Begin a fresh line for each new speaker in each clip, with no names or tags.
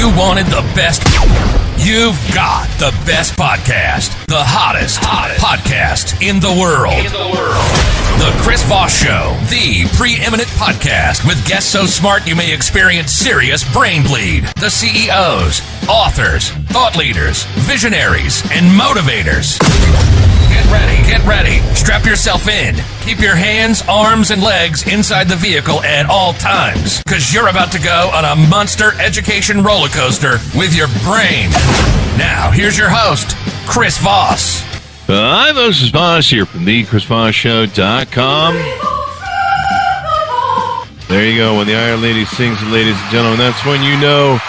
you wanted the best, you've got the best podcast. The hottest podcast in the world. The Chris Voss Show, the preeminent podcast with guests so smart you may experience serious brain bleed. The CEOs, authors, thought leaders, visionaries, and motivators. Get ready. Strap yourself in. Keep your hands, arms, and legs inside the vehicle at all times, because you're about to go on a monster education roller coaster with your brain. Now, here's your host, Chris Voss.
Hi, this is Voss here from thechrisvossshow.com. There you go. When the Iron Lady sings, ladies and gentlemen, that's when you know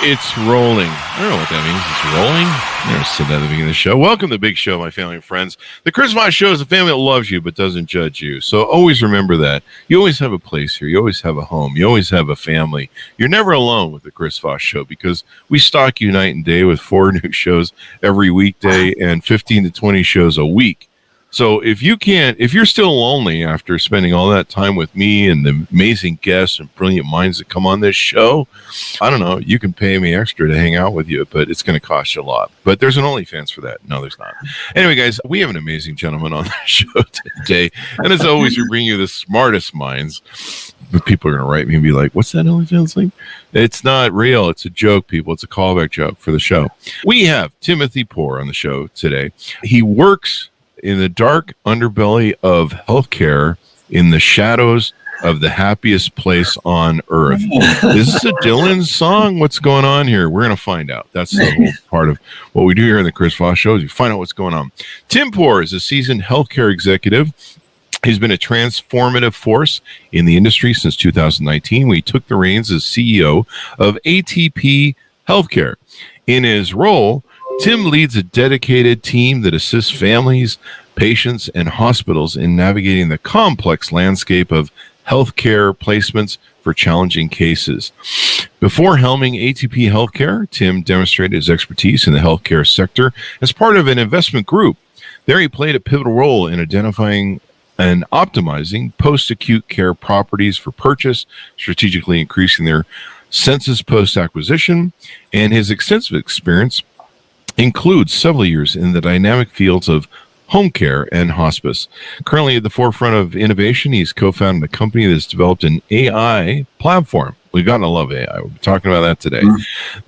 it's rolling. I don't know what that means. It's rolling? I never said that at the beginning of the show. Welcome to the big show, my family and friends. The Chris Voss Show is a family that loves you but doesn't judge you. So always remember that. You always have a place here. You always have a home. You always have a family. You're never alone with the Chris Voss Show because we stalk you night and day with 4 new shows every weekday and 15 to 20 shows a week. So if you're still lonely after spending all that time with me and the amazing guests and brilliant minds that come on this show, I don't know, you can pay me extra to hang out with you, but it's going to cost you a lot. But there's an OnlyFans for that. No, there's not. Anyway, guys, we have an amazing gentleman on the show today. And as always, we bring you the smartest minds. But people are going to write me and be like, what's that OnlyFans thing? It's not real. It's a joke, people. It's a callback joke for the show. We have Timothy Poore on the show today. He works in the dark underbelly of healthcare, in the shadows of the happiest place on earth. Is this a Dylan song? What's going on here? We're going to find out. That's the whole part of what we do here in the Chris Voss Show, is we find out what's going on. Tim Poore is a seasoned healthcare executive. He's been a transformative force in the industry since 2019, when he took the reins as CEO of ATP Healthcare. In his role, Tim leads a dedicated team that assists families, patients, and hospitals in navigating the complex landscape of healthcare placements for challenging cases. Before helming ATP Healthcare, Tim demonstrated his expertise in the healthcare sector as part of an investment group. There he played a pivotal role in identifying and optimizing post-acute care properties for purchase, strategically increasing their census post-acquisition, and his extensive experience includes several years in the dynamic fields of home care and hospice. Currently at the forefront of innovation, he's co-founded a company that's developed an AI platform. We've got to love AI. We'll be talking about that today.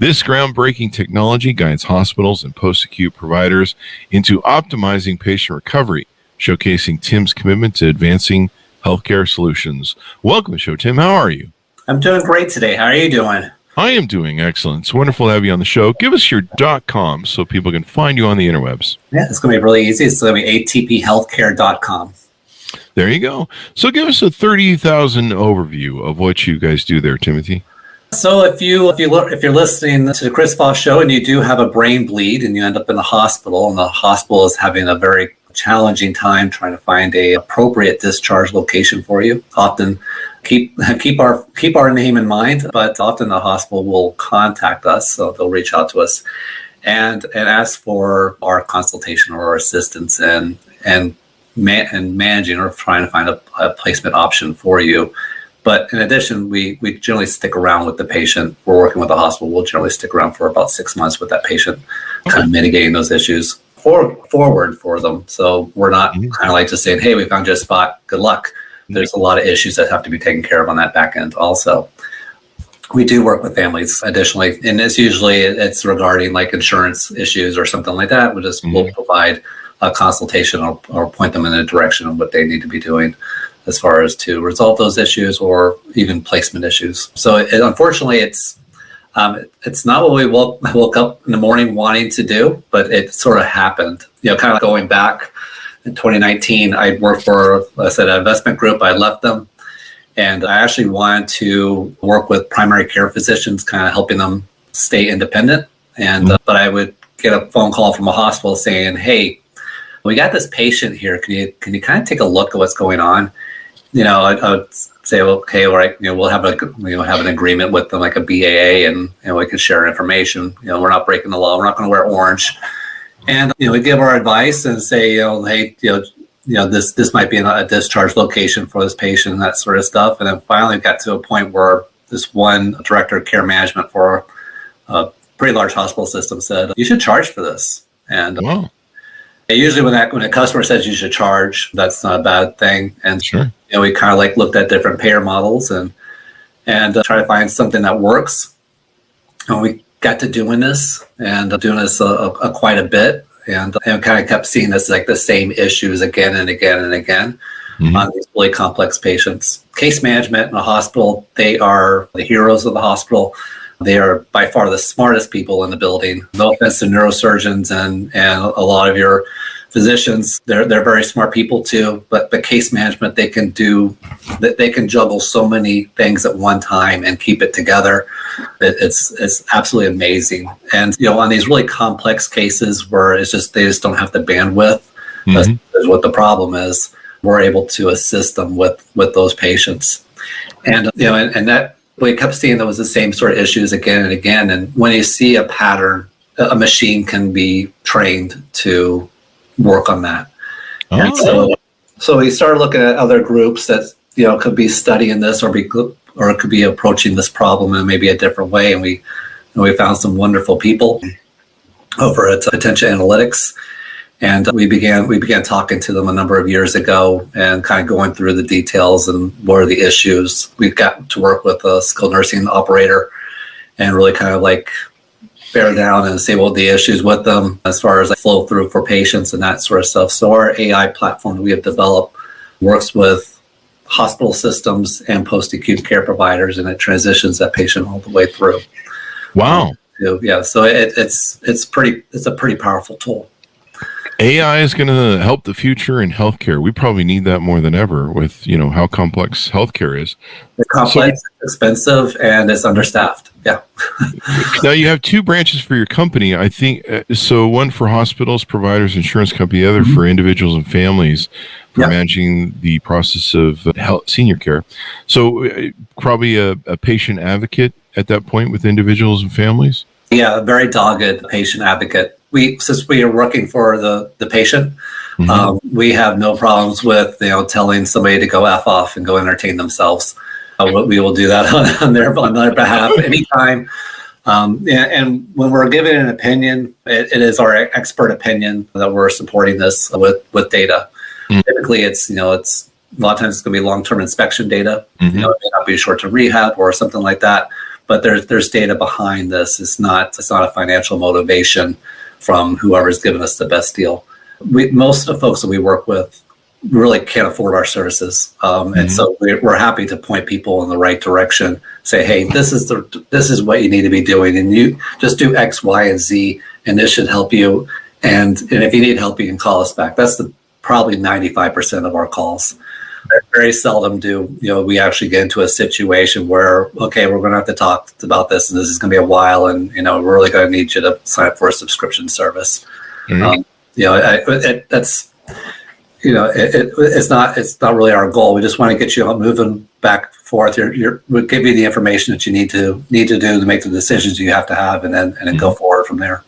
This groundbreaking technology guides hospitals and post-acute providers into optimizing patient recovery, showcasing Tim's commitment to advancing healthcare solutions. Welcome to the show, Tim. How are you?
I'm doing great today. How are you doing?
I am doing excellent. It's wonderful to have you on the show. Give us your .com so people can find you on the interwebs.
Yeah, it's going to be really easy. It's going to be atphealthcare.com.
There you go. So give us a 30,000 overview of what you guys do there, Timothy.
So if you're listening to the Chris Voss Show and you do have a brain bleed and you end up in the hospital, and the hospital is having a very challenging time trying to find a appropriate discharge location for you, often keep our name in mind, but often the hospital will contact us, so they'll reach out to us and ask for our consultation or our assistance and managing or trying to find a placement option for you. But in addition, we generally stick around with the patient. We're working with the hospital. We'll generally stick around for about 6 months with that patient, kind of mitigating those issues forward for them. So we're not kind of like just saying, hey, we found you a spot, good luck. There's a lot of issues that have to be taken care of on that back end also. We do work with families additionally, and it's regarding like insurance issues or something like that. We'll provide a consultation or point them in a direction of what they need to be doing as far as to resolve those issues or even placement issues. So unfortunately, it's not what we woke up in the morning wanting to do, but it sort of happened. Kind of going back in 2019, I worked for, like I said, an investment group. I left them, and I actually wanted to work with primary care physicians, kind of helping them stay independent. And but I would get a phone call from a hospital saying, "Hey, we got this patient here. Can you kind of take a look at what's going on?" I would say, okay, all right, we'll have an agreement with them, like a BAA, and we can share information. We're not breaking the law. We're not going to wear orange. And we give our advice and say, hey, this might be a discharge location for this patient, and that sort of stuff. And then finally got to a point where this one director of care management for a pretty large hospital system said, you should charge for this. And
Wow.
usually when a customer says you should charge, that's not a bad thing. And
Sure.
we kind of like looked at different payer models and try to find something that works. And we got to doing this quite a bit, and kind of kept seeing this like the same issues again and again and again on these really complex patients. Case management in a hospital, they are the heroes of the hospital. They are by far the smartest people in the building. No offense to neurosurgeons and a lot of your physicians, they're very smart people too. But case management, they can juggle so many things at one time and keep it together. It's absolutely amazing. And on these really complex cases where they just don't have the bandwidth, that's what the problem is. We're able to assist them with those patients, and and that we kept seeing there was the same sort of issues again and again. And when you see a pattern, a machine can be trained to work on that.
Oh.
And so we started looking at other groups that could be studying this or it could be approaching this problem in maybe a different way. And we found some wonderful people over at Attention Analytics. And we began talking to them a number of years ago and kind of going through the details and what are the issues. We got to work with a skilled nursing operator and really kind of like bear down and see what the issues with them as far as flow through for patients and that sort of stuff. So our AI platform that we have developed works with hospital systems and post-acute care providers, and it transitions that patient all the way through.
Wow.
Yeah. So it's a pretty powerful tool.
AI is going to help the future in healthcare. We probably need that more than ever with, how complex healthcare is.
It's complex, expensive, and it's understaffed. Yeah.
Now you have two branches for your company, I think. So one for hospitals, providers, insurance company, the other for individuals and families for managing the process of senior care. So probably a patient advocate at that point with individuals and families?
Yeah, a very dogged patient advocate. Since we are working for the patient, we have no problems with telling somebody to go F off and go entertain themselves. We will do that on their behalf anytime. And when we're giving an opinion, it is our expert opinion that we're supporting this with data. Typically, it's a lot of times it's going to be long-term inspection data. It may not be short-term rehab or something like that. But there's data behind this. It's not a financial motivation from whoever's given us the best deal. Most of the folks that we work with really can't afford our services, and so we're happy to point people in the right direction. Say, hey, this is what you need to be doing, and you just do X, Y, and Z, and this should help you. And if you need help, you can call us back. That's probably 95% of our calls. Very seldom do we actually get into a situation where, okay, we're going to have to talk about this, and this is going to be a while, and we're really going to need you to sign up for a subscription service. It's not really our goal. We just want to get you moving back and forth. We'll give you the information that you need to do to make the decisions you have to have, and then go forward from there.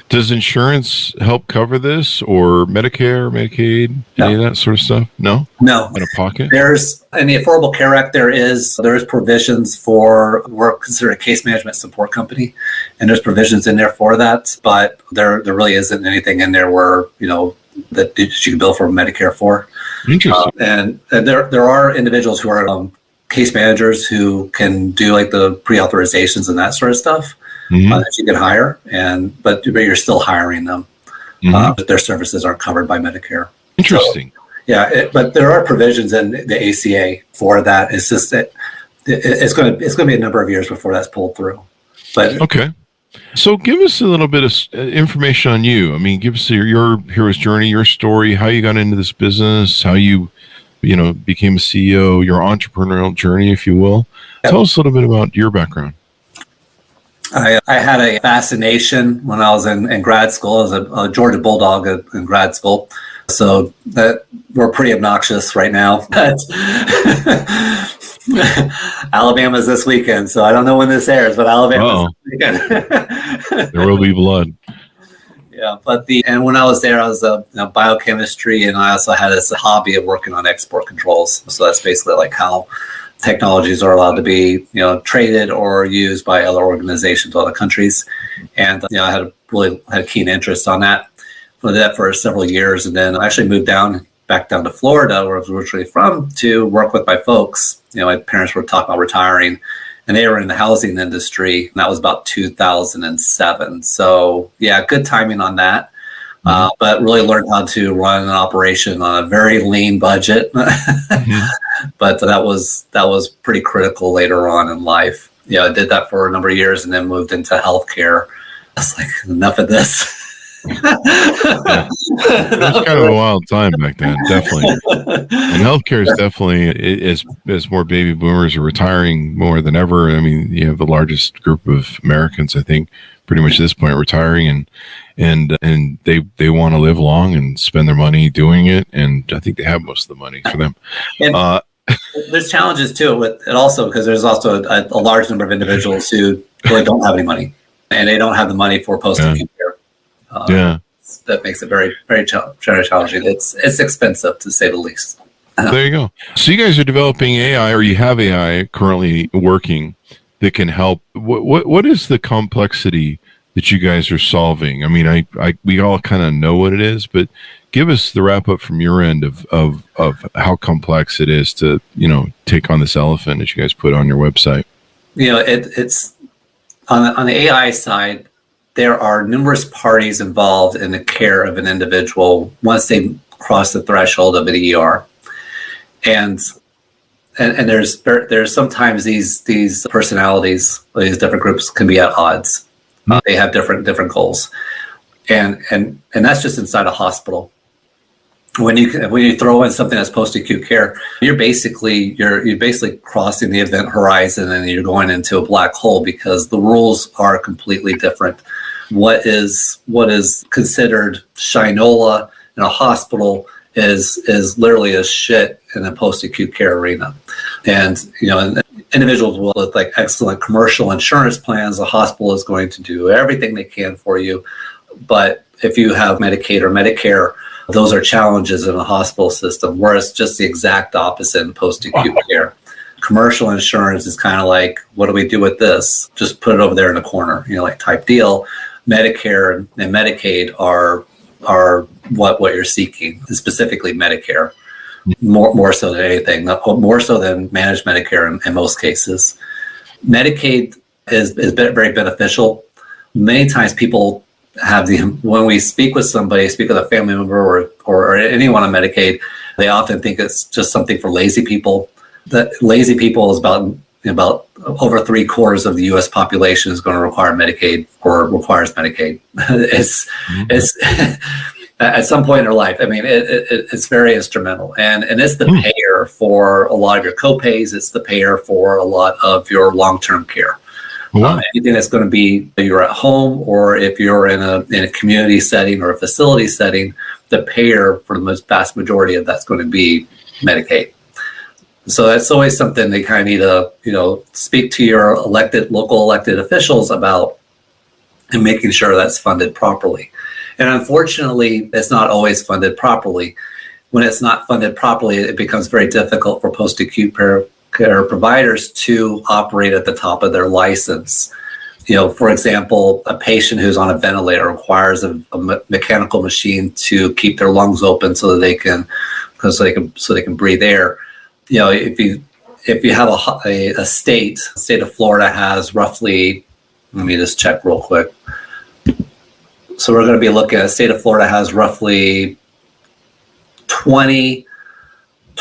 Does insurance help cover this, or Medicare, Medicaid, any of that sort of stuff? No. In a pocket.
There's in the Affordable Care Act. There is provisions for, we're considered a case management support company, and there's provisions in there for that. But there really isn't anything in there where that you can bill for Medicare for.
Interesting.
And there are individuals who are case managers who can do like the pre-authorizations and that sort of stuff. That you can hire, but you're still hiring them. But their services aren't covered by Medicare.
Interesting.
So, but there are provisions in the ACA for that. It's just that it's going to be a number of years before that's pulled through. But
okay. So give us a little bit of information on you. I mean, give us your hero's journey, your story, how you got into this business, how you became a CEO, your entrepreneurial journey, if you will. Tell us a little bit about your background.
I had a fascination when I was in grad school. I was a Georgia Bulldog in grad school. So that we're pretty obnoxious right now. Alabama's this weekend, so I don't know when this airs, but Alabama's this weekend.
There will be blood.
Yeah, and when I was there, I was biochemistry, and I also had this hobby of working on export controls. So that's basically like how technologies are allowed to be, traded or used by other organizations, other countries. And, I had a keen interest on that. I did that for several years, and then I actually moved back down to Florida, where I was originally from, to work with my folks. My parents were talking about retiring, and they were in the housing industry, and that was about 2007. So, yeah, good timing on that. But really learned how to run an operation on a very lean budget. But that was pretty critical later on in life. I did that for a number of years and then moved into healthcare. I was like, enough of this.
Yeah. It was kind of a wild time back then, definitely. And healthcare is definitely, as more baby boomers are retiring more than ever. I mean, you have the largest group of Americans, I think, pretty much at this point, retiring, and they want to live long and spend their money doing it. And I think they have most of the money for them.
And there's challenges too with it also, because there's also a large number of individuals who really don't have any money, and they don't have the money for post-acute care. That makes it very, very challenging. It's expensive, to say the least.
There you go. So you guys are developing AI, or you have AI currently working that can help. What is the complexity that you guys are solving? I mean, we all kind of know what it is, but give us the wrap up from your end of how complex it is to, take on this elephant that you guys put on your website.
It's on the AI side. There are numerous parties involved in the care of an individual once they cross the threshold of an ER, and there's sometimes these personalities, these different groups can be at odds. They have different goals, and that's just inside a hospital. When you throw in something that's post-acute care, you're basically crossing the event horizon, and you're going into a black hole, because the rules are completely different. What is considered shinola in a hospital is literally a shit in a post-acute care arena. And individuals with like excellent commercial insurance plans, the hospital is going to do everything they can for you. But if you have Medicaid or Medicare, those are challenges in a hospital system, whereas just the exact opposite in post-acute care. Commercial insurance is kind of like, what do we do with this? Just put it over there in the corner, like type deal. Medicare and Medicaid are what you're seeking, specifically Medicare, more so than anything, more so than managed Medicare in most cases. Medicaid is very beneficial. Many times people when we speak with a family member or anyone on Medicaid, they often think it's just something for lazy people. That lazy people is about over 3/4 of the U.S. population is going to require Medicaid or requires Medicaid. It's at some point in their life. I mean, it's very instrumental, and it's the payer for a lot of your copays. It's the payer for a lot of your long-term care. Wow. Anything that's going to be, you're at home, or if you're in a community setting or a facility setting, the payer for the vast majority of that's going to be Medicaid. So that's always something they kind of need to, speak to your local elected officials about, and making sure that's funded properly. And unfortunately, it's not always funded properly. When it's not funded properly, it becomes very difficult for post-acute care providers to operate at the top of their license. For example, a patient who's on a ventilator requires a mechanical machine to keep their lungs open so they can breathe air. If you have a state of Florida has roughly, let me just check real quick. So we're going to be looking at the state of Florida has roughly 20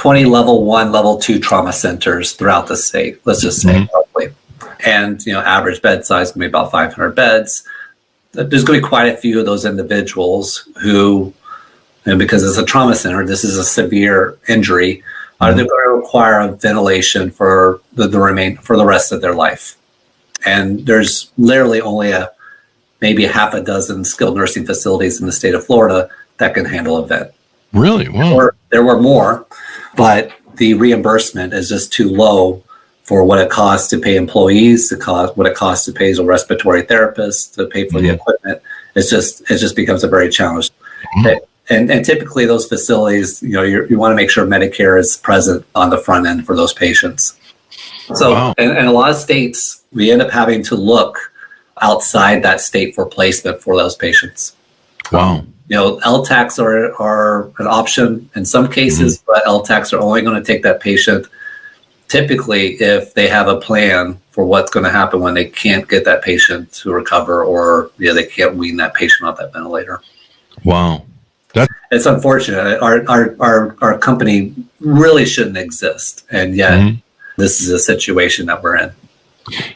level 1, level 2 trauma centers throughout the state. Let's just say roughly. And, average bed size can be about 500 beds. There's going to be quite a few of those individuals who, because it's a trauma center, this is a severe injury. They're going to require a ventilation for the rest of their life. And there's literally only maybe half a dozen skilled nursing facilities in the state of Florida that can handle a vent.
Really? Wow.
There were more, but the reimbursement is just too low for what it costs to pay employees, what it costs to pay a respiratory therapist, to pay for the equipment. It just becomes a very challenge. And typically those facilities, you want to make sure Medicare is present on the front end for those patients. So,
Wow.
and a lot of states, we end up having to look outside that state for placement for those patients.
Wow.
LTACs are an option in some cases, but LTACs are only going to take that patient typically if they have a plan for what's going to happen when they can't get that patient to recover, or they can't wean that patient off that ventilator.
Wow.
It's unfortunate. Our company really shouldn't exist, and yet this is a situation that we're in.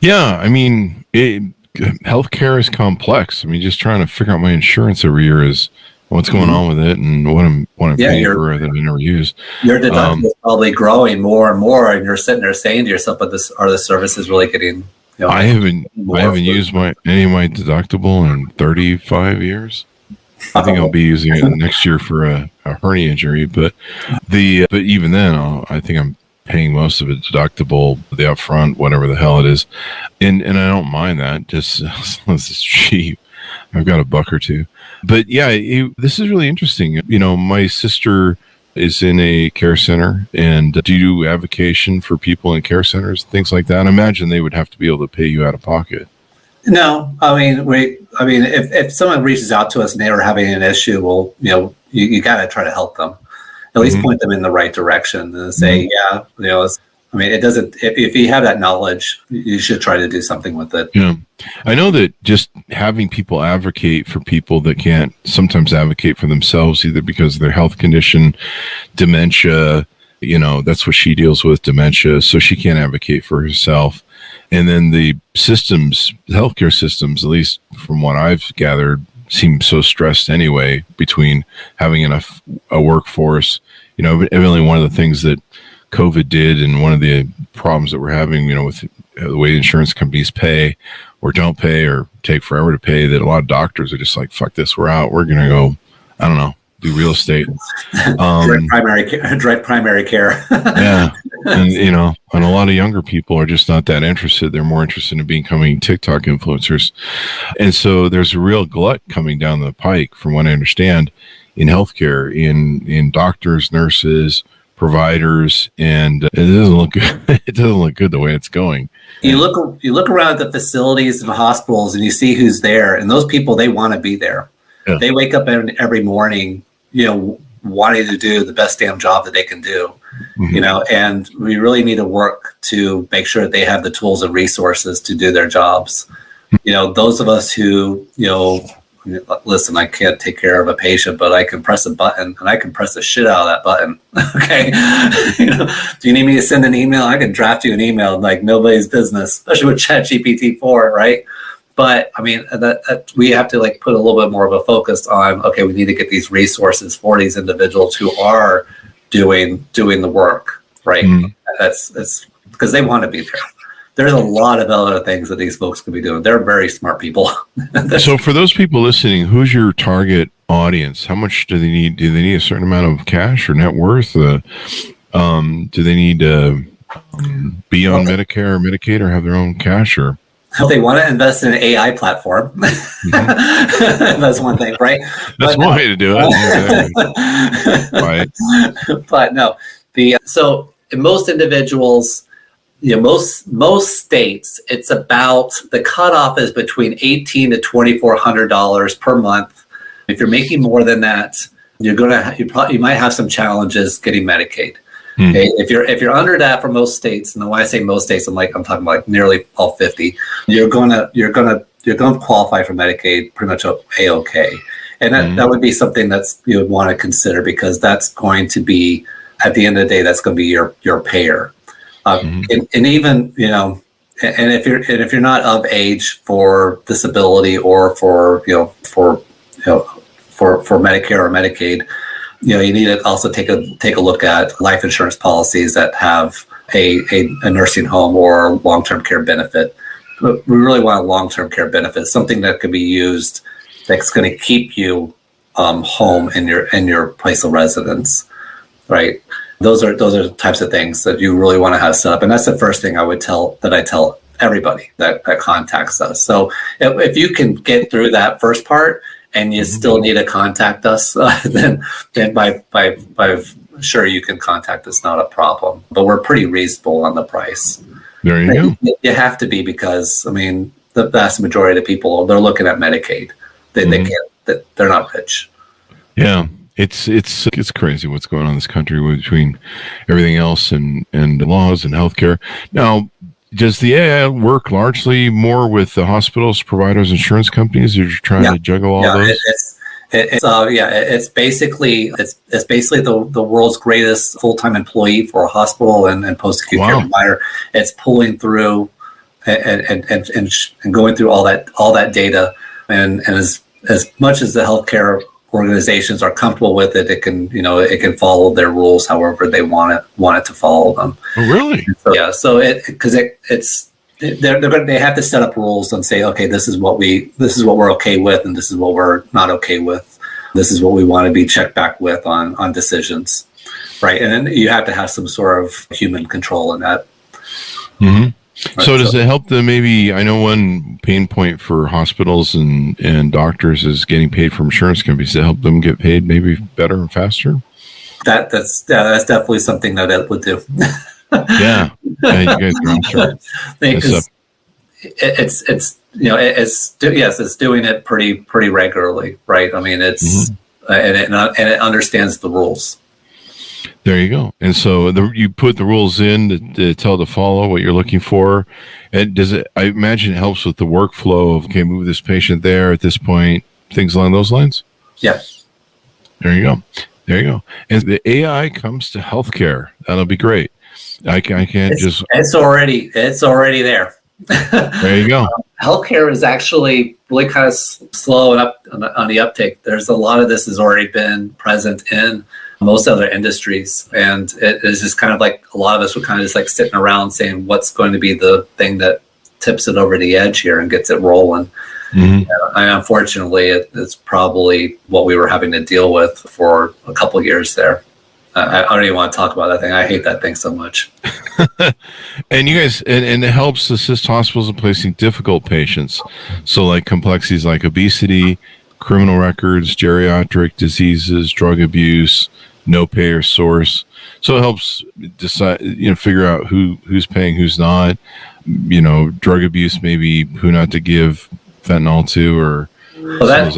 Yeah, I mean, healthcare is complex. I mean, just trying to figure out my insurance every year is what's going on with it and what I'm paying for that I never use.
Your deductible is probably growing more and more, and you're sitting there saying to yourself, "But are the services really getting?"
I haven't used any of my deductible in 35 years. I think I'll be using it next year for a hernia injury, but even then, I think I'm paying most of it deductible, the upfront, whatever the hell it is, and I don't mind that, just as long as it's cheap. I've got $1 or $2, but yeah, this is really interesting. My sister is in a care center, and do you do avocation for people in care centers, things like that? I imagine they would have to be able to pay you out of pocket.
No, I mean, if someone reaches out to us and they are having an issue, well, you got to try to help them, at least point them in the right direction, and say, it doesn't. If you have that knowledge, you should try to do something with it.
Yeah, I know that just having people advocate for people that can't sometimes advocate for themselves, either because of their health condition, dementia. That's what she deals with, dementia, so she can't advocate for herself. And then the healthcare systems, at least from what I've gathered, seem so stressed anyway between having a workforce. Evidently one of the things that COVID did, and one of the problems that we're having, with the way insurance companies pay or don't pay or take forever to pay, that a lot of doctors are just like, fuck this, we're out. We're going to go, I don't know, do real estate.
Direct primary care.
Yeah. And, and a lot of younger people are just not that interested. They're more interested in becoming TikTok influencers. And so there's a real glut coming down the pike, from what I understand, in healthcare, in doctors, nurses, providers, and it doesn't look good. It doesn't look good the way it's going.
You look around at the facilities and the hospitals, and you see who's there, and those people, they want to be there. Yeah. They wake up every morning, wanting to do the best damn job that they can do, and we really need to work to make sure that they have the tools and resources to do their jobs. Those of us who, listen, I can't take care of a patient, but I can press a button, and I can press the shit out of that button. Okay. Do you need me to send an email? I can draft you an email like nobody's business, especially with ChatGPT-4, right? But I mean, that we have to put a little bit more of a focus on, okay, we need to get these resources for these individuals who are doing the work, right? That's because they want to be there. There's a lot of other things that these folks could be doing. They're very smart people.
So for those people listening, who's your target audience? How much do they need? Do they need a certain amount of cash or net worth? Do they need to be on Medicare or Medicaid or have their own cash? Or
if they want to invest in an AI platform, that's one thing, right?
That's one way to do it. Right.
But no, so in most individuals, most states, it's about, the cutoff is between $1,800 to $2,400 per month. If you're making more than that, you might have some challenges getting Medicaid. Okay? If you're under that for most states, and when I say most states, I'm talking about nearly all 50, you're gonna qualify for Medicaid pretty much A-okay. And that would be something that's you would want to consider, because that's going to be, at the end of the day, that's going to be your payer. And even, and if you're not of age for disability or for Medicare or Medicaid, you need to also take a look at life insurance policies that have a nursing home or long-term care benefit. But we really want a long-term care benefit, something that could be used that's going to keep you home in your place of residence, right? Those are the types of things that you really want to have set up, and that's the first thing I tell everybody that contacts us. So if you can get through that first part and you still need to contact us, then by sure you can contact us, not a problem. But we're pretty reasonable on the price.
There you go.
You have to be, because I mean, the vast majority of people, they're looking at Medicaid. They can't. They're not rich.
Yeah. It's crazy what's going on in this country between everything else and the laws and healthcare. Now, does the AI work largely more with the hospitals, providers, insurance companies? Or you're trying to juggle all those?
It's basically the world's greatest full-time employee for a hospital and post-acute care provider. It's pulling through and going through all that data, and as much as the healthcare organizations are comfortable with it, it can follow their rules however they want it to follow them.
Oh, really?
So they have to set up rules and say, okay, this is what we're okay with, and this is what we're not okay with. This is what we want to be checked back with on decisions, right? And then you have to have some sort of human control in that.
Mm-hmm. Right, so does it help them? Maybe, I know one pain point for hospitals and doctors is getting paid from insurance companies. Does it help them get paid maybe better and faster?
That's definitely something that it would do.
Yeah, you guys are on track.
It's doing it pretty regularly, right? I mean, it's and it understands the rules.
There you go. And so you put the rules in to tell it to follow what you're looking for. And I imagine it helps with the workflow of, okay, move this patient there at this point, things along those lines?
Yeah.
There you go. And the AI comes to healthcare. That'll be great. I can't it's
already there.
There you go.
Healthcare is actually really kind of slow and up on the uptake. There's a lot of this has already been present in most other industries, and it is just kind of like a lot of us were kind of just like sitting around saying, what's going to be the thing that tips it over the edge here and gets it rolling. And unfortunately, it's probably what we were having to deal with for a couple of years there. I don't even want to talk about that thing. I hate that thing so much.
And you guys, and it helps assist hospitals in placing difficult patients. So like complexities like obesity, criminal records, geriatric diseases, drug abuse, no payer source. So it helps decide, figure out who's paying, who's not, drug abuse, maybe who not to give fentanyl to, or
those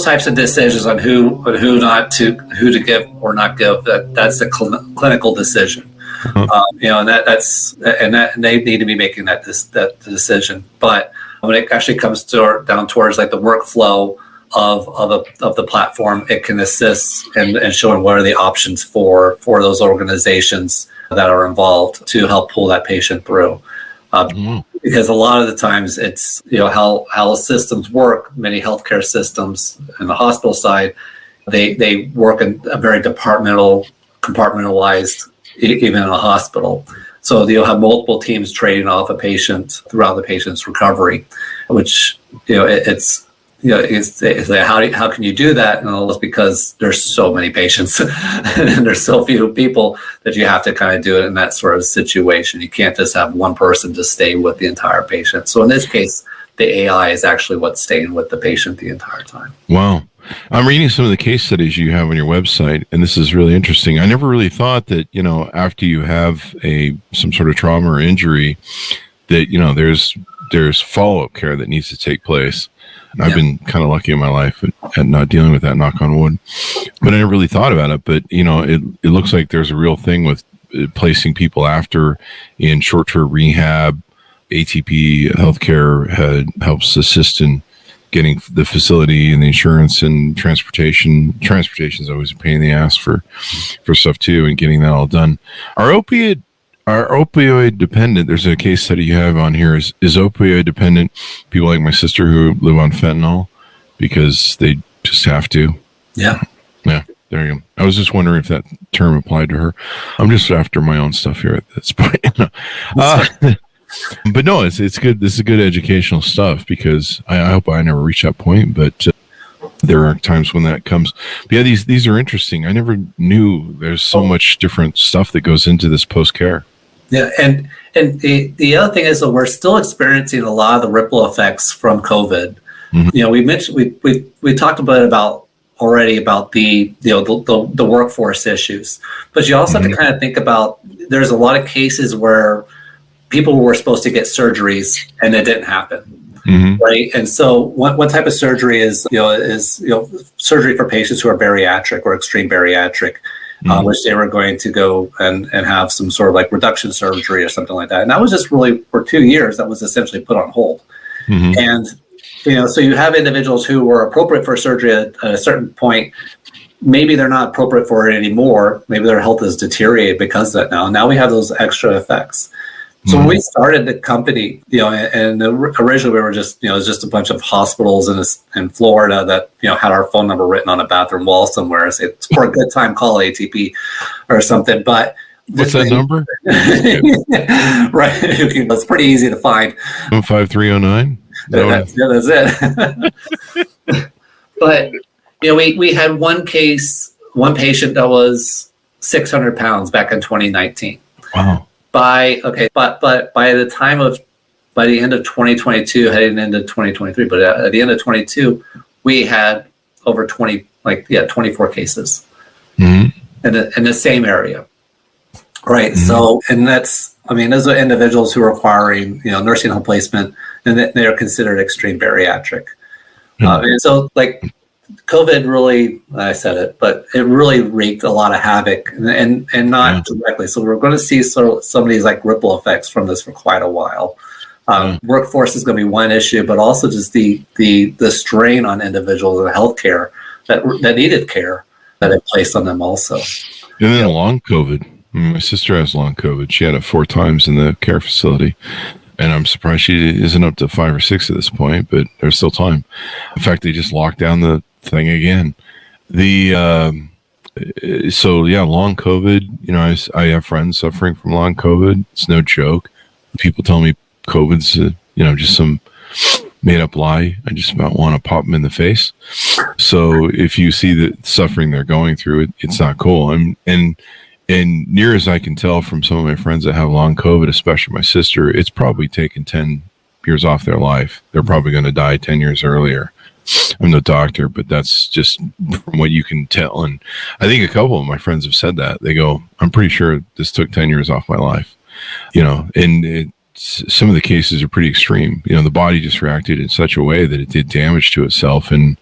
types of decisions on who to give or not give, that's a clinical decision. And they need to be making that decision. But when it actually comes down towards like the workflow of the platform, it can assist in showing what are the options for those organizations that are involved to help pull that patient through. Because a lot of the times it's how systems work. Many healthcare systems in the hospital side, they work in a very compartmentalized, even in a hospital. So you'll have multiple teams trading off a patient throughout the patient's recovery, which it's like, how can you do that? And it's because there's so many patients and there's so few people that you have to kind of do it in that sort of situation. You can't just have one person to stay with the entire patient. So in this case, the AI is actually what's staying with the patient the entire time.
Wow. I'm reading some of the case studies you have on your website, and this is really interesting. I never really thought that, after you have some sort of trauma or injury, that, there's follow-up care that needs to take place. And I've been kind of lucky in my life at not dealing with that, knock on wood. But I never really thought about it. But, it looks like there's a real thing with placing people after in short-term rehab. ATP healthcare helps assist in getting the facility and the insurance and transportation. Transportation is always a pain in the ass for stuff too, and getting that all done. Are opioid dependent? There's a case study you have on here. Is opioid dependent people like my sister who live on fentanyl because they just have to?
Yeah.
There you go. I was just wondering if that term applied to her. I'm just after my own stuff here at this point. But no, it's good. This is good educational stuff, because I hope I never reach that point, but there are times when that comes. But yeah, these are interesting. I never knew there's so much different stuff that goes into this post-care.
Yeah, and the other thing is that we're still experiencing a lot of the ripple effects from COVID. We mentioned we talked a bit about the workforce issues, but you also have to kind of think about, there's a lot of cases where people were supposed to get surgeries and it didn't happen.
Mm-hmm.
Right. And so one type of surgery is surgery for patients who are bariatric or extreme bariatric, which they were going to go and have some sort of like reduction surgery or something like that. And that was just really for 2 years, that was essentially put on hold.
Mm-hmm.
And, so you have individuals who were appropriate for surgery at a certain point. Maybe they're not appropriate for it anymore. Maybe their health is deteriorated because of that now. Now we have those extra effects. So when we started the company, and originally we were just, it was just a bunch of hospitals in Florida that, had our phone number written on a bathroom wall somewhere. Say, it's for a good time, call ATP or something. But
what's that number?
Right. It's pretty easy to find.
15309.
That's it. But, we had one patient that was 600 pounds back in 2019.
Wow.
But by the end of 2022, heading into 2023, but at the end of 22, we had over 24 cases in the same area, right? Mm-hmm. So, and those are individuals who are requiring, nursing home placement, and they are considered extreme bariatric. Mm-hmm. And so, like, COVID really, I said it, but it really wreaked a lot of havoc and not directly. So we're going to see some of these like ripple effects from this for quite a while. Workforce is going to be one issue, but also just the strain on individuals in healthcare that needed care that it placed on them also.
And then long COVID. My sister has long COVID. She had it 4 times in the care facility. And I'm surprised she isn't up to 5 or 6 at this point, but there's still time. In fact, they just locked down the thing again. Long COVID, I have friends suffering from long COVID. It's no joke. People tell me COVID's, just some made up lie. I just about want to pop them in the face. So if you see the suffering they're going through, it's not cool. And near as I can tell from some of my friends that have long COVID, especially my sister, it's probably taken 10 years off their life. They're probably going to die 10 years earlier. I'm no doctor, but that's just from what you can tell. And I think a couple of my friends have said that. They go, I'm pretty sure this took 10 years off my life. Some of the cases are pretty extreme. The body just reacted in such a way that it did damage to itself and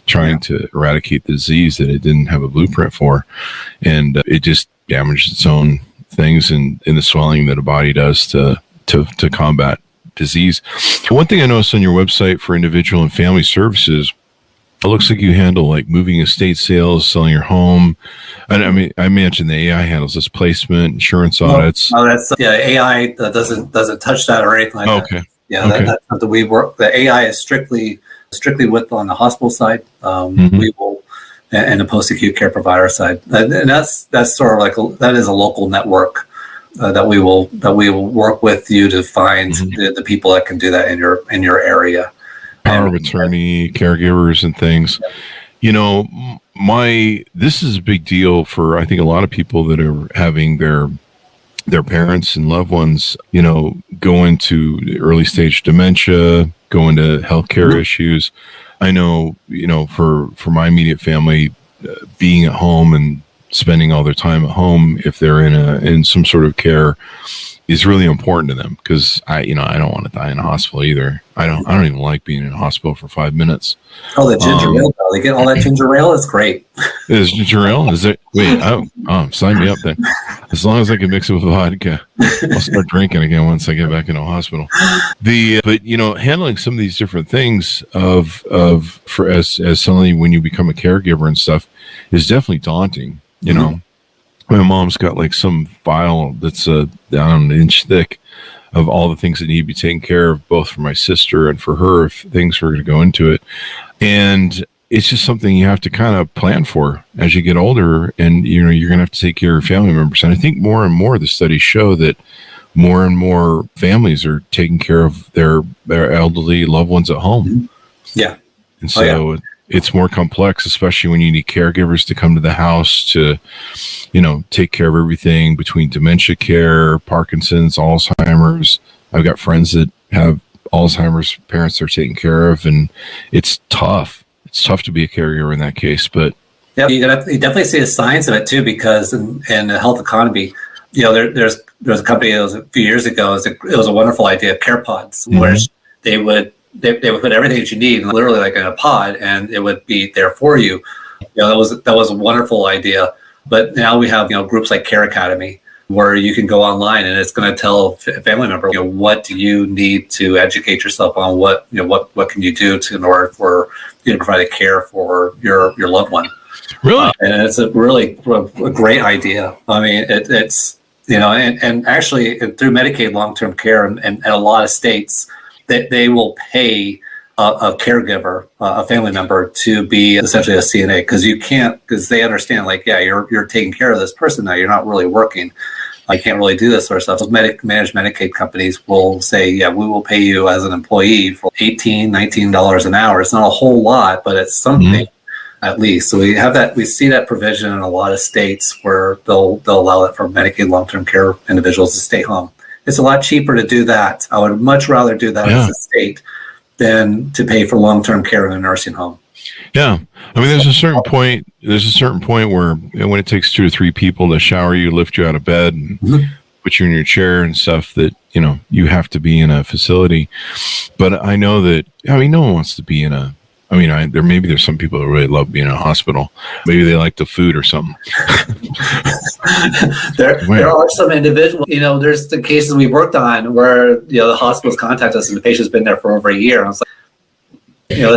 trying to eradicate the disease that it didn't have a blueprint for. And it just damaged its own things in the swelling that a body does to combat disease. One thing I noticed on your website for individual and family services, it looks like you handle like moving estate sales, selling your home. And I mentioned the AI handles this placement, insurance audits.
That's AI doesn't touch that or anything like that.
Okay.
Yeah, okay. That's something we work. The AI is strictly with on the hospital side. We will, and the post-acute care provider side, and that's sort of like that is a local network. That we will work with you to find the people that can do that in your area.
Power of attorney, caregivers, and things. This is a big deal for I think a lot of people that are having their parents and loved ones, go into early stage dementia, go into healthcare issues. I know, for my immediate family, being at home and spending all their time at home, if they're in some sort of care, is really important to them, because I don't want to die in a hospital either. I don't even like being in a hospital for 5 minutes.
Oh, the ginger ale! They get all that ginger ale. It's great.
Is ginger ale? Is it? Wait, sign me up then. As long as I can mix it with vodka, I'll start drinking again once I get back into a hospital. But handling some of these different things as suddenly when you become a caregiver and stuff is definitely daunting. My mom's got like some file that's an inch thick of all the things that need to be taken care of, both for my sister and for her, if things were going to go into it. And it's just something you have to kind of plan for as you get older, and you're going to have to take care of your family members. And I think more and more the studies show that more and more families are taking care of their elderly loved ones at home.
Yeah.
And so it's more complex, especially when you need caregivers to come to the house to, take care of everything between dementia care, Parkinson's, Alzheimer's. I've got friends that have Alzheimer's parents they're taking care of, and it's tough. It's tough to be a caregiver in that case, but
yeah, you definitely see the science of it too, because in the health economy, there's a company that was a few years ago. It was a wonderful idea, care pods, where they would put everything that you need, literally like in a pod, and it would be there for you. That was a wonderful idea. But now we have groups like Care Academy, where you can go online and it's going to tell a family member, what do you need to educate yourself on, what can you do in order for you to provide care for your loved one.
Really?
And it's a great idea. I mean, it's and actually through Medicaid long-term care and a lot of states, they will pay a caregiver, a family member, to be essentially a CNA, because they understand, like, you're taking care of this person now, you're not really working. I can't really do this sort of stuff. Those managed Medicaid companies will say, we will pay you as an employee for $18, $19 an hour. It's not a whole lot, but it's something at least. So we see that provision in a lot of states where they'll allow that for Medicaid long-term care individuals to stay home. It's a lot cheaper to do that. I would much rather do that as a state than to pay for long-term care in a nursing home.
Yeah. I mean, there's a certain point where when it takes 2 or 3 people to shower you, lift you out of bed, and put you in your chair and stuff, that, you have to be in a facility. But I know that, no one wants to be in there's some people that really love being in a hospital. Maybe they like the food or something.
There are some individuals, there's the cases we worked on where, the hospitals contact us and the patient's been there for over a year. And I was like,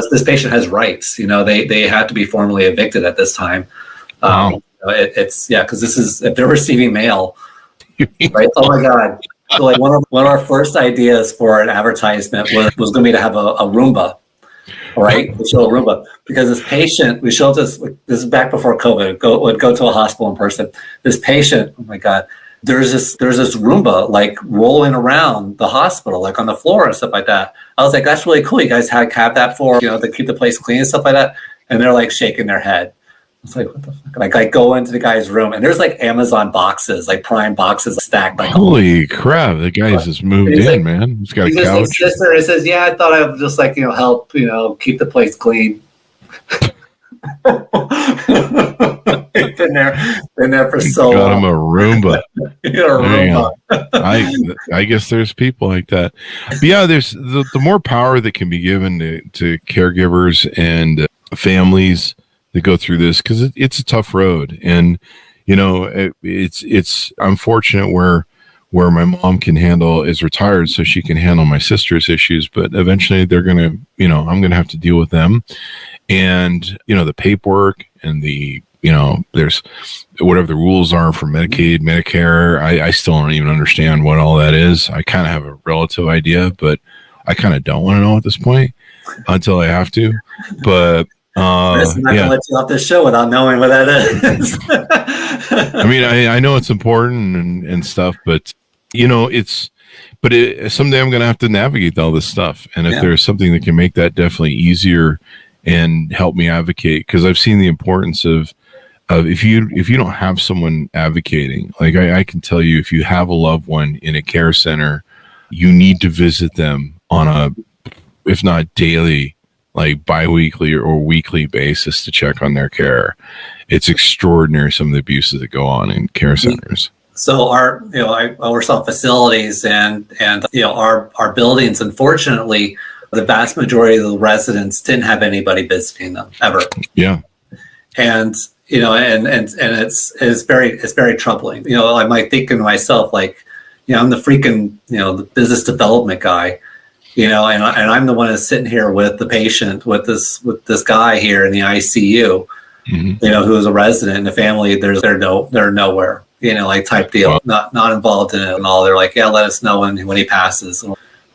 this patient has rights. They had to be formally evicted at this time.
Wow.
Because this is, if they're receiving mail, right? Oh my God. So like one of our first ideas for an advertisement was going to be to have a Roomba. Right, we show a Roomba, because this patient, we showed this is back before COVID, would go to a hospital in person. This patient, oh my God, there's this Roomba like rolling around the hospital, like on the floor and stuff like that. I was like, that's really cool. You guys have that for, to keep the place clean and stuff like that. And they're like shaking their head. It's like, what the fuck? Like, I go into the guy's room and there's like Amazon boxes, like Prime boxes stacked. Like,
holy crap, the guy's just moved in, man. He's got a couch.
His sister, he says, I thought I would just help, keep the place clean. been there for so long.
Got him a Roomba.
Roomba.
I guess there's people like that. But yeah, there's the more power that can be given to caregivers and families that go through this, because it's a tough road, and it's unfortunate where my mom is retired, so she can handle my sister's issues, but eventually they're gonna, I'm gonna have to deal with them, and the paperwork and the there's whatever the rules are for Medicaid, Medicare. I still don't even understand what all that is. I kind of have a relative idea, but I kind of don't want to know at this point until I have to. But
Chris, I'm not gonna let you off this show without knowing what that is.
I mean, I know it's important and stuff, but someday I'm gonna have to navigate all this stuff, and if there's something that can make that definitely easier and help me advocate, because I've seen the importance of if you don't have someone advocating, like I can tell you, if you have a loved one in a care center, you need to visit them on a, if not daily, like biweekly or weekly basis to check on their care. It's extraordinary, some of the abuses that go on in care centers.
So I oversaw facilities and our buildings, unfortunately, the vast majority of the residents didn't have anybody visiting them ever. Yeah. And it's very troubling. I might think to myself, like, I'm the freaking, the business development guy. And I'm the one that's sitting here with the patient, with this guy here in the ICU, who's a resident in the family. They're nowhere, like type deal, not involved in it and all. They're like, let us know when he passes.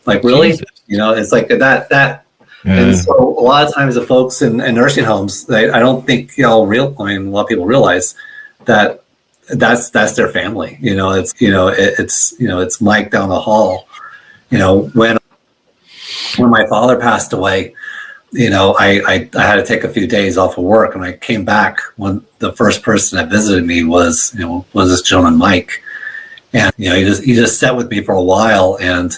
Like, really? Jesus. It's like that. Yeah. And so a lot of times the folks in nursing homes, I don't think a lot of people realize that that's their family. It's Mike down the hall. When my father passed away, I had to take a few days off of work, and I came back when the first person that visited me was this gentleman, Mike. And, he just sat with me for a while, and,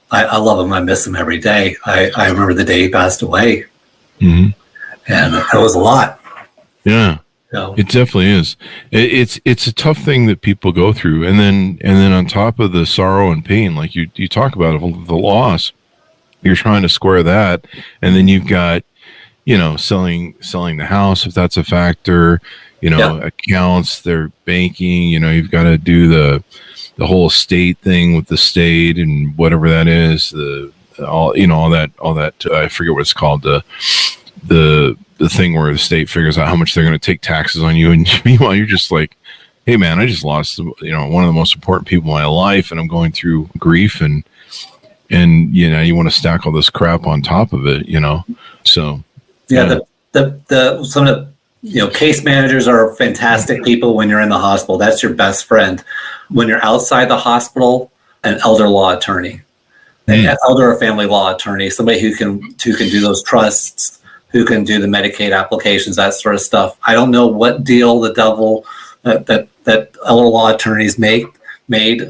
I love him. I miss him every day. I remember the day he passed away. Mm-hmm. And it was a lot.
Yeah.
No.
It definitely is. It's a tough thing that people go through, and then on top of the sorrow and pain, like you talk about the loss, you're trying to square that, and then you've got, selling the house, if that's a factor, accounts, their banking, you've got to do the whole estate thing with the state and whatever that is, all that I forget what it's called, the thing where the state figures out how much they're going to take taxes on you, and meanwhile you're just like, hey man, I just lost one of the most important people in my life, and I'm going through grief, and you want to stack all this crap on top of it, so
the some of the case managers are fantastic people when you're in the hospital. That's your best friend. When you're outside the hospital, an elder law attorney, an elder or family law attorney, somebody who can do those trusts, who can do the Medicaid applications, that sort of stuff. I don't know what deal the devil that elder law attorneys made,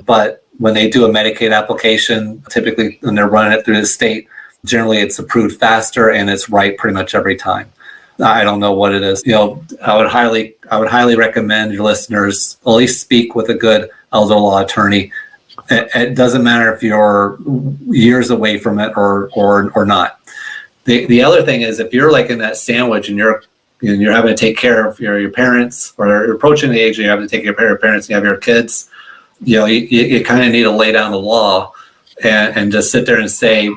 but when they do a Medicaid application, typically when they're running it through the state, generally it's approved faster and it's right pretty much every time. I don't know what it is. I would highly recommend your listeners at least speak with a good elder law attorney. It doesn't matter if you're years away from it or not. The other thing is, if you're like in that sandwich and you're having to take care of your parents, or you're approaching the age where you have to take care of your parents and you have your kids, you kind of need to lay down the law and just sit there and say,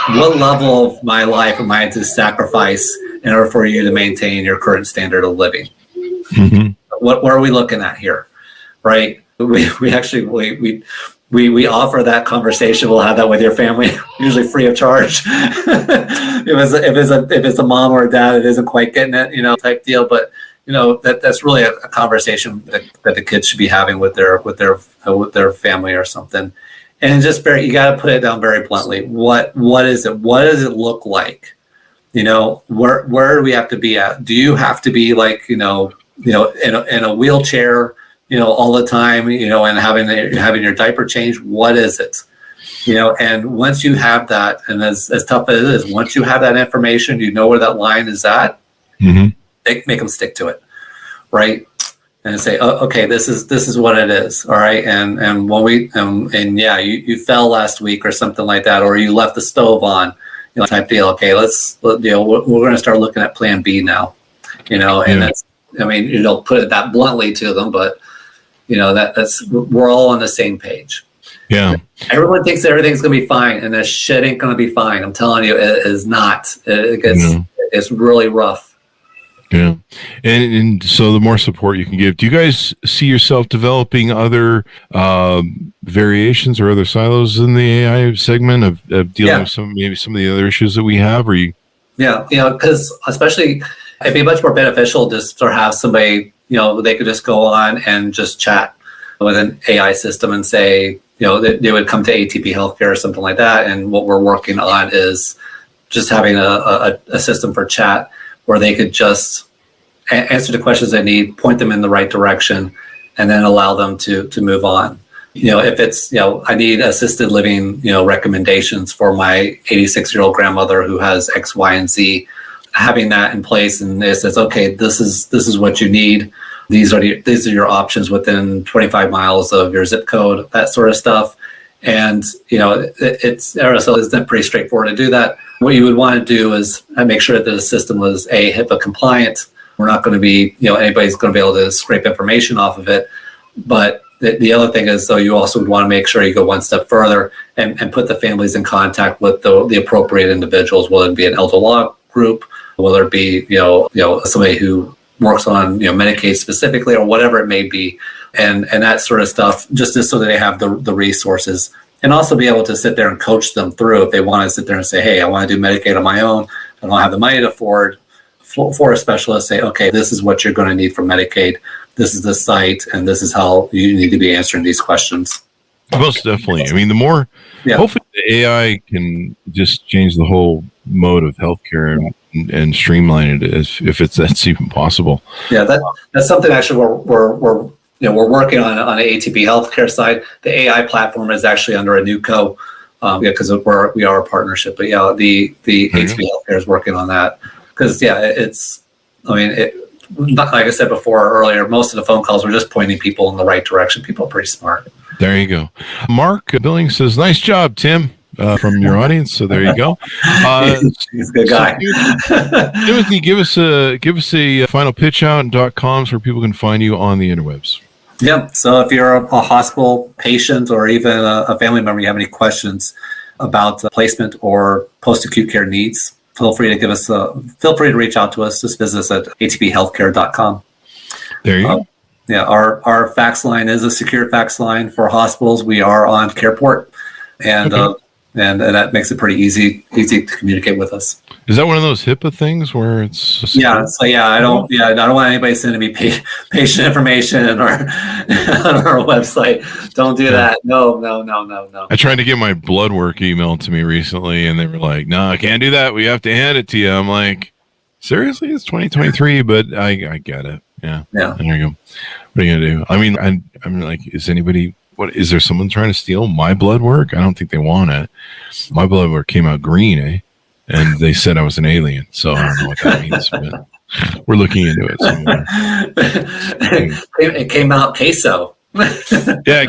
what level of my life am I to sacrifice in order for you to maintain your current standard of living?
Mm-hmm.
What are we looking at here, right? We actually offer that conversation. We'll have that with your family, usually free of charge. if it's a mom or a dad that isn't quite getting it, type deal. But that's really a conversation that the kids should be having with their family or something. And just you got to put it down very bluntly. What is it? What does it look like? Where do we have to be at? Do you have to be like in a wheelchair, all the time, and having your diaper changed? What is it? And once you have that, and as tough as it is, once you have that information, you know where that line is at.
Mm-hmm.
Make them stick to it, right? And say, okay, this is what it is, all right. And when you fell last week or something like that, or you left the stove on, type deal. Okay, we're going to start looking at Plan B now, And that's, put it that bluntly to them, but that's we're all on the same page.
Yeah.
Everyone thinks everything's going to be fine, and this shit ain't going to be fine. I'm telling you, it is not. It's really rough.
Yeah. And so the more support you can give, do you guys see yourself developing other variations or other silos in the AI segment of dealing with some of the other issues that we have? Or you? Yeah.
Because especially it'd be much more beneficial just to have somebody, they could just go on and just chat with an AI system and say, they would come to ATP Healthcare or something like that. And what we're working on is just having a system for chat where they could just answer the questions they need, point them in the right direction, and then allow them to move on. If it's, I need assisted living, recommendations for my 86-year-old grandmother who has X, Y, and Z, having that in place, and it says, okay, this is what you need. These are your options within 25 miles of your zip code, that sort of stuff. And, it's pretty straightforward to do that. What you would want to do is make sure that the system was HIPAA compliant. We're not going to be, anybody's going to be able to scrape information off of it. But the other thing is, though, you also would want to make sure you go one step further and put the families in contact with the appropriate individuals, whether it be an elder law group, whether it be, somebody who works on, Medicaid specifically, or whatever it may be, and that sort of stuff, just so that they have the resources. And also be able to sit there and coach them through if they want to sit there and say, hey, I want to do Medicaid on my own. I don't have the money to afford for a specialist. Say, okay, this is what you're going to need for Medicaid. This is the site, and this is how you need to be answering these questions.
Most definitely. I mean, the more, hopefully the AI can just change the whole mode of healthcare and streamline it that's even possible. Yeah,
that's something actually we're working on the ATP healthcare side. The AI platform is actually under a new co, because we are a partnership. But the ATP healthcare is working on that because it's I mean, like I said before earlier, most of the phone calls were just pointing people in the right direction. People are pretty smart.
There you go. Mark Billings says, "Nice job, Tim." From your audience, so there you go.
He's a good guy.
Timothy, give us a final pitch out and .coms where people can find you on the interwebs.
Yep. So if you're a hospital patient or even a family member, you have any questions about placement or post-acute care needs, feel free to reach out to us. Just visit us at atphealthcare.com.
There you go.
Yeah, our fax line is a secure fax line for hospitals. We are on CarePort, and that makes it pretty easy to communicate with us.
Is that one of those HIPAA things where it's secure?
I don't want anybody sending me patient information or on our website. Don't do that. No.
I tried to get my blood work emailed to me recently, and they were like, "No, I can't do that. We have to hand it to you." I'm like, "Seriously? It's 2023," but I get it. Yeah. There you go. What are you gonna do? I mean, I'm like, is there someone trying to steal my blood work? I don't think they want it. My blood work came out green, eh? And they said I was an alien, so I don't know what that means, but we're looking into it somewhere.
It came out queso.
Yeah,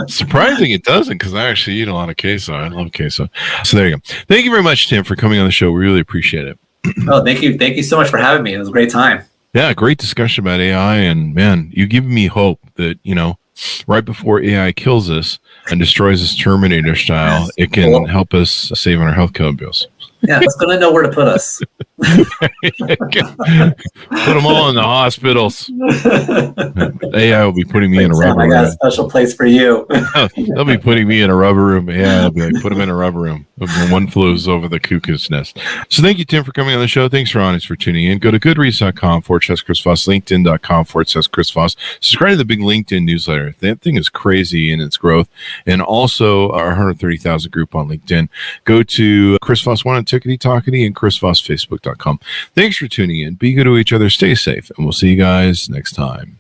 surprising it doesn't, because I actually eat a lot of queso. I love queso. So there you go. Thank you very much, Tim, for coming on the show. We really appreciate it.
Oh, thank you so much for having me. It was a great time.
Yeah, great discussion about AI, and man, you give me hope that, right before AI kills us and destroys us Terminator style, it can help us save on our health code bills.
Yeah, it's going to know where to put us.
Put them all in the hospitals. AI will be putting me in a rubber room.
I got a special place for you.
They'll be putting me in a rubber room. Yeah, they'll be like, put them in a rubber room. One flew over the cuckoo's nest. So thank you, Tim, for coming on the show. Thanks, Ron, for tuning in. Go to goodreads.com/Chris Voss, LinkedIn.com/Chris Voss. Subscribe to the big LinkedIn newsletter. That thing is crazy in its growth. And also our 130,000 group on LinkedIn. Go to Chris Voss 1 on Tickety Talkety and ChrisVossFacebook.com. Thanks for tuning in. Be good to each other. Stay safe. And we'll see you guys next time.